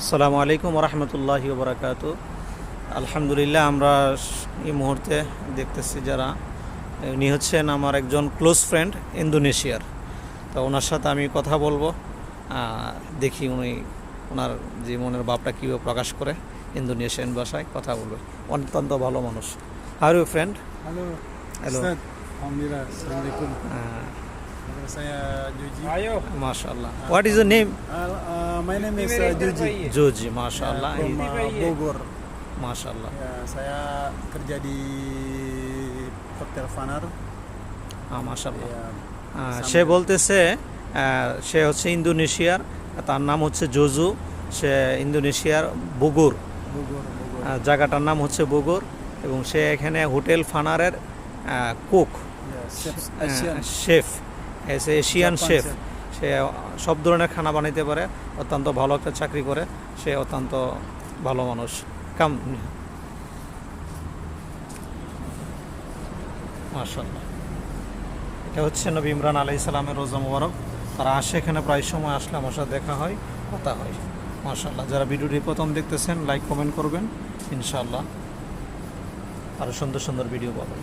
আসসালামু আলাইকুম রহমতুল্লাহি ওবরাকাতু। আলহামদুলিল্লাহ, আমরা এই মুহূর্তে দেখতেছি যারা উনি হচ্ছেন আমার একজন ক্লোজ ফ্রেন্ড ইন্দোনেশিয়ার। তো ওনার সাথে আমি কথা বলবো, দেখি উনি ওনার যে মনের ভাবটা কীভাবে প্রকাশ করে ইন্দোনেশিয়ান ভাষায় কথা বলবে। অত্যন্ত ভালো মানুষ। How are you friend? Halo, Halo. Ustaz. Alhamdulillah. Assalamualaikum. Nama saya Juji. মাশাআল্লাহ। What is your name? My name is Juji. Juji, মাশাআল্লাহ। From Bogor. মাশাআল্লাহ। Ya, saya kerja di Hotel Fanar. মাশাআল্লাহ। Ya, সে বলতেছে সে হচ্ছে ইন্দোনেশিয়ার, তার নাম হচ্ছে জোজু। সে ইন্দোনেশিয়ার বগুর, Bogor. জায়গাটার নাম হচ্ছে বগুর, এবং সে এখানে হোটেল ফানারের cook, Ya, Asian. Chef, Asian Japan chef. chef. সে সব ধরনের খানা বানাইতে পারে, অত্যন্ত ভালো একটা চাকরি করে। সে অত্যন্ত ভালো মানুষ। কাম, মাশাআল্লাহ। এটা হচ্ছে নবী ইমরান আলাইহিস সালামের রোজা মোবারক। তারা আসে এখানে, প্রায় সময় আসলে আমার সাথে দেখা হয়, কথা হয়। মাশাআল্লাহ। যারা ভিডিওটি প্রথম দেখতেছেন লাইক কমেন্ট করবেন, ইনশাআল্লাহ আরও সুন্দর সুন্দর ভিডিও পাবেন।